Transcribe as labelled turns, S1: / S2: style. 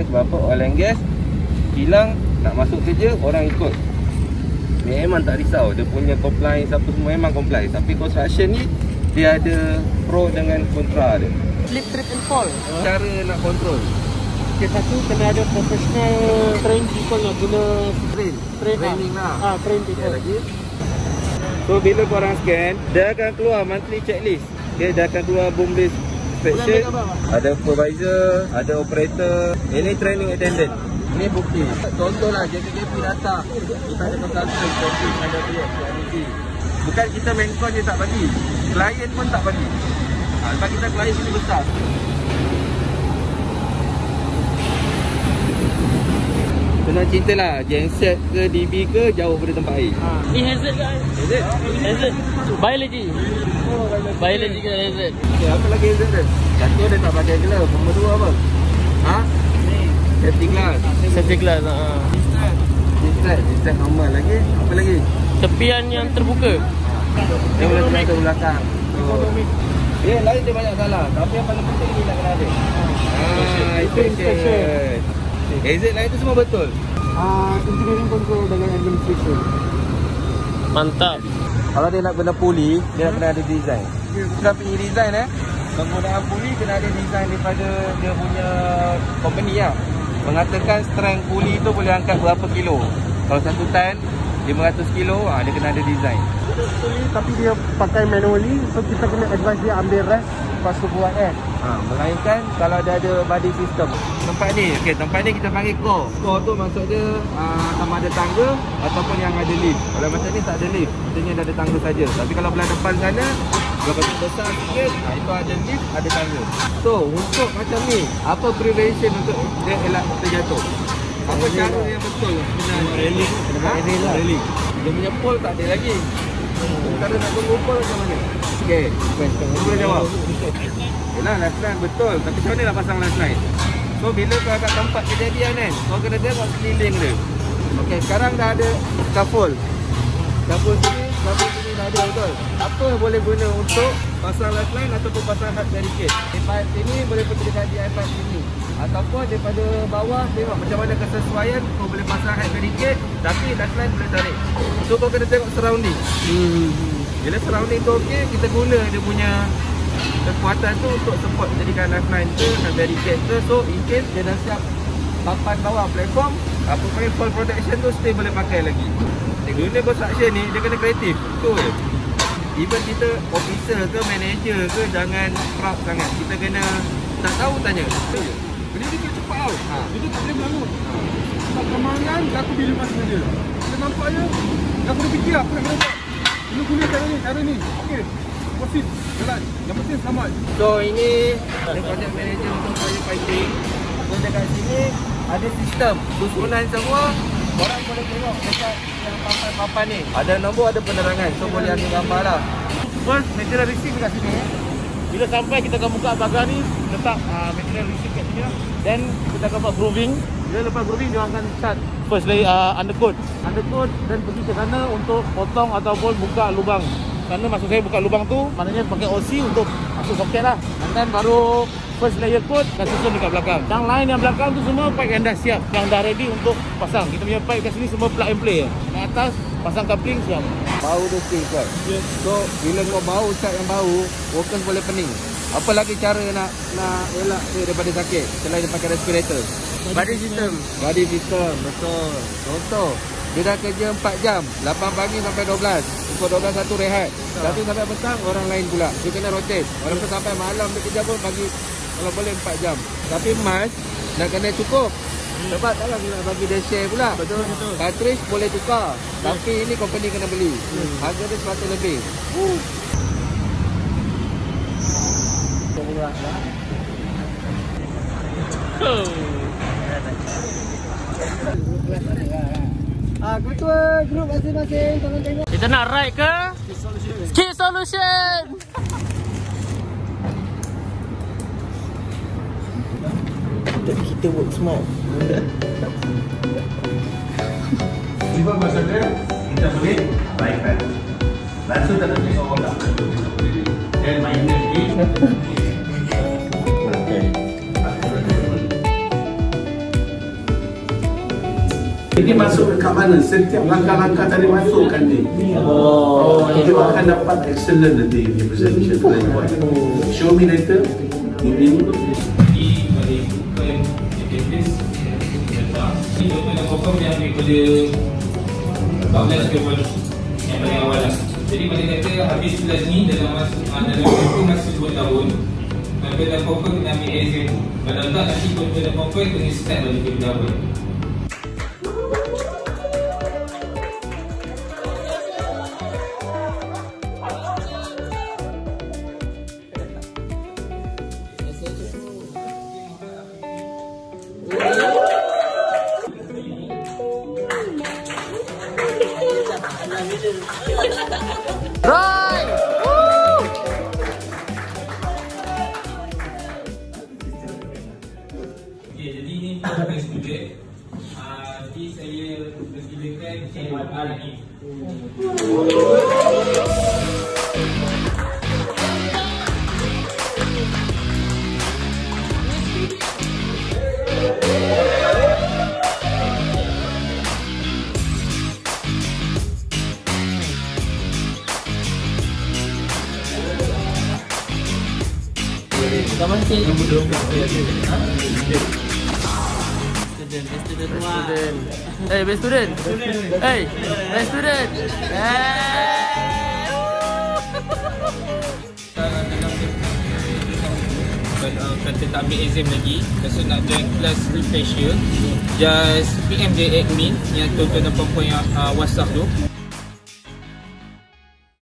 S1: Sebab apa? Oil and gas kilang nak masuk kerja, orang ikut. Memang tak risau. Dia punya compliance apa semua memang compliance. Tapi construction ni dia ada pro dengan kontra dia.
S2: Slip, trip and fall.
S1: Cara nak kontrol.
S2: Okay, satu kena ada professional train people nak guna
S1: training lah.
S2: Train people.
S1: Lagi. So bila korang scan, dia akan keluar monthly checklist. Okay, dia akan keluar boom list inspection. Ada supervisor, ada operator. Ini training attendant. Ini bukti. Contohlah JKP datang. Kita ada consultant, profit, ada PFC. Bukan kita main con je tak bagi. Klien pun tak bagi. Sebab kita klien sini besar. Senang cerita lah, genset ke DB ke jauh pada tempat air.
S2: Ni hazard kan? Hazard. Biology. Biology ke hazard.
S1: Okay, apa lagi hazard dia? Jatuh dia tak pakai glove. Nombor 2 apa? Safety glass.
S2: Safety glass.
S1: Distract normal lagi. Apa lagi?
S2: Tepian yang terbuka.
S1: Dia boleh try ke belakang. Dia lain dia banyak salah. Tapi yang paling penting ni nak kena ada. Itu inspection. Hazard lain tu semua betul.
S2: Engineering control dengan administration. Mantap.
S1: Kalau dia nak guna puli, dia nak kena ada design. Kita pergi design penggunaan puli kena ada design daripada dia punya company lah. Mengatakan strength puli tu boleh angkat berapa kilo. Kalau 1 tan 500 kilo, dia kena ada design.
S2: Tapi dia pakai manually, so kita kena advise dia ambil rest lepas tu buat
S1: melainkan kalau dia ada body system. Tempat ni, tempat ni kita panggil core. Core tu maksud dia sama ada tangga ataupun yang ada lift. Kalau macam ni tak ada lift, maksudnya dia ada tangga saja. Tapi kalau belah depan sana, belah besar sikit, itu ada lift, ada tangga. So, untuk macam ni, apa prevention untuk dia elak terjatuh? Apa cara yang betul sebenarnya? Railing. Dia punya pole tak ada lagi. Cara nak tunggu pole macam mana? Okay, boleh jawab. Yelah, last line betul. Tapi macam mana nak pasang last line? So, bila kau kat tempat kejadian kan, kau kena tengok sekeliling dia. Okay, sekarang dah ada scaffold. Scaffold sini dah ada betul. Apa boleh guna untuk pasang last line ataupun pasang hard barricade? Pipe sini boleh pergi dekat DI-pipe sini. Ataupun daripada bawah tengok macam mana kesesuaian kau boleh pasang hard barricade tapi last line boleh tarik. So kau kena tengok surrounding. Bila surrounding tu okey, kita guna dia punya kekuatan tu untuk support jadikan last line tu hard barricade tu. So in case dia dah siap papan bawah platform, apa panggil fall protection tu still boleh pakai lagi. Dia guna construction ni dia kena kreatif. Betul je. Even kita officer ke manager ke jangan proud sangat. Kita kena tak tahu tanya. Betul je. Benda dia kena cepat tau. Dia tak boleh berlalu. Sebab kemangan, aku bila masa dia. Kita nampak je, aku dah fikir apa nak kena buat. Kena guna cara ni. Okey, proceed, jalan. Yang penting selamat. So ini ada project manager untuk firefighting. So dekat sini ada sistem susunan semua. Orang boleh tengok dekat yang papan-papan ni. Ada nombor, ada penerangan. So boleh ambil gambar lah. First, material receipt dekat sini.
S2: Bila sampai kita akan buka pagar ni, letak material receipt kat sini lah. Then kita akan buat grooving. Bila lepas grooving, dia akan start first layer undercoat dan pergi ke sana untuk potong ataupun buka lubang. Sana maksud saya buka lubang tu, maknanya pakai OC untuk masuk soket lah. Dan baru first layer coat dan susun dekat belakang. Yang lain yang belakang tu semua pipe yang dah siap, yang dah ready untuk pasang. Kita punya pipe kat sini semua plug and play. Di atas pasang coupling siap.
S1: Bau tu still kuat. So bila kau bau cat yang bau, workers boleh pening. Apa lagi cara nak elak dia daripada sakit selain pakai respirator? Body system, betul. Contoh, dia dah kerja 4 jam, 8 pagi sampai 12. Pukul 12 satu rehat. Satu sampai petang orang lain pula. Dia kena rotate. Walaupun sampai malam dia kerja pun pagi kalau boleh 4 jam. Tapi mask nak kena cukup. Sebab takkan nak bagi dia share pula.
S2: Betul.
S1: Cartridge boleh tukar. Tapi ini company kena beli. Harga dia 100 lebih.
S2: Ketua grup masing-masing tolong tengok. Kita nak ride ke? Ski Solution.
S1: Kita work smart.
S3: Lima masa dia kita boleh baikkan. Langsung tak ada orang tak. Dan mainnya di Ini masuk dekat mana? Setiap langkah-langkah tadi masukkan ni. Kita akan dapat excellent nanti di presentation tu lagi buat. Show me later. Ini
S4: boleh bukan database ini adalah confirm yang daripada 14 ke yang paling awal lah. Jadi pada kata habis kelas ni dalam masa 2 tahun kalau dah confirm kena ambil exam. Kalau tak nanti kalau dah confirm kena start balik ke awal.
S2: Right!
S4: Okay, jadi ini bukan student. Jadi saya persilakan Cikgu Arif.
S2: Kamu cik?
S4: Student.
S2: Hey, best student. Hey, best student.
S4: Kata tak ambil exam lagi, rasa nak join kelas refresher, just PM the admin yang total 8 point WhatsApp tu.